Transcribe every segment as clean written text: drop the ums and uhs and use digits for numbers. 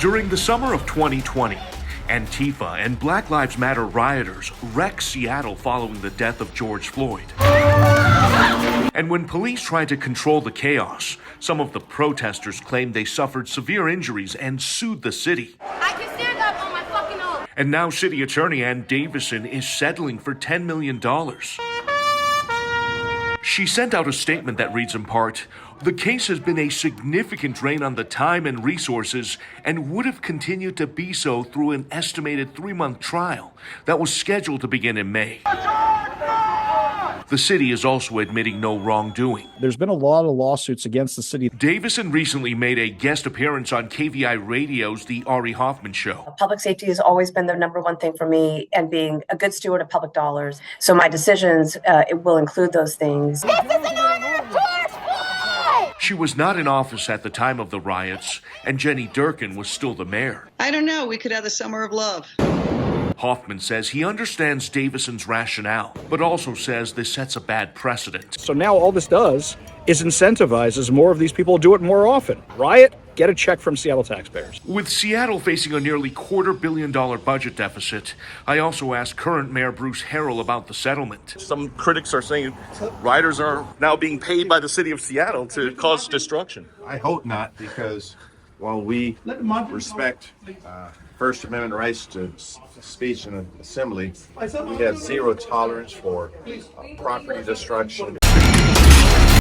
During the summer of 2020, Antifa and Black Lives Matter rioters wrecked Seattle following the death of George Floyd. And when police tried to control the chaos, some of the protesters claimed they suffered severe injuries and sued the city. I can stand up on my fucking own. And now City Attorney Ann Davison is settling for $10 million. She sent out a statement that reads in part, "The case has been a significant drain on the time and resources and would have continued to be so through an estimated 3-month trial that was scheduled to begin in May." The city is also admitting no wrongdoing. There's been a lot of lawsuits against the city. Davison recently made a guest appearance on KVI Radio's The Ari Hoffman Show. Public safety has always been the number one thing for me, and being a good steward of public dollars. So my decisions, it will include those things. This is an honor of George Floyd! She was not in office at the time of the riots, and Jenny Durkin was still the mayor. I don't know. We could have the summer of love. Hoffman says he understands Davison's rationale, but also says this sets a bad precedent. So now all this does is incentivizes more of these people to do it more often. Riot, get a check from Seattle taxpayers. With Seattle facing a nearly $250 million budget deficit, I also asked current Mayor Bruce Harrell about the settlement. Some critics are saying rioters are now being paid by the city of Seattle to cause destruction. I hope not, because while we respect First Amendment rights to speech and assembly, we have zero tolerance for property destruction.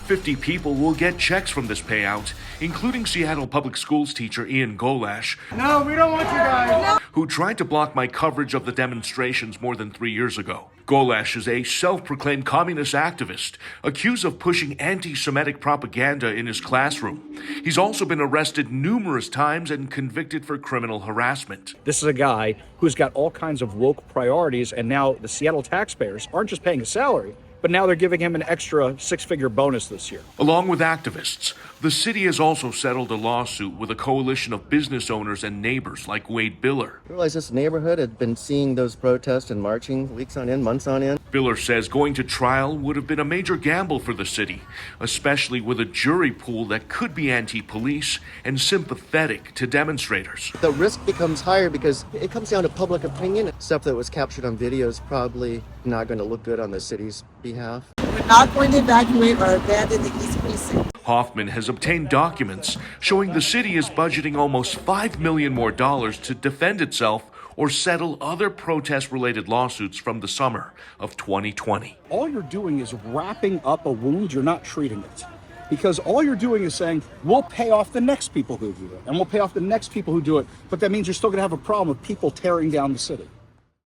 50 people will get checks from this payout, including Seattle Public Schools teacher Ian Golash. No, we don't want you guys. Who tried to block my coverage of the demonstrations more than 3 years ago. Golash is a self-proclaimed communist activist, accused of pushing anti-Semitic propaganda in his classroom. He's also been arrested numerous times and convicted for criminal harassment. This is a guy who's got all kinds of woke priorities, and now the Seattle taxpayers aren't just paying his salary, but now they're giving him an extra 6-figure bonus this year. Along with activists, the city has also settled a lawsuit with a coalition of business owners and neighbors like Wade Biller. I realized this neighborhood had been seeing those protests and marching weeks on end, months on end. Biller says going to trial would have been a major gamble for the city, especially with a jury pool that could be anti-police and sympathetic to demonstrators. The risk becomes higher because it comes down to public opinion. Stuff that was captured on video is probably not going to look good on the city's behalf. We're not going to evacuate or abandon the East Precinct. Hoffman has obtained documents showing the city is budgeting almost $5 million more to defend itself or settle other protest-related lawsuits from the summer of 2020. All you're doing is wrapping up a wound, you're not treating it. Because all you're doing is saying, we'll pay off the next people who do it, and we'll pay off the next people who do it, but that means you're still going to have a problem with people tearing down the city.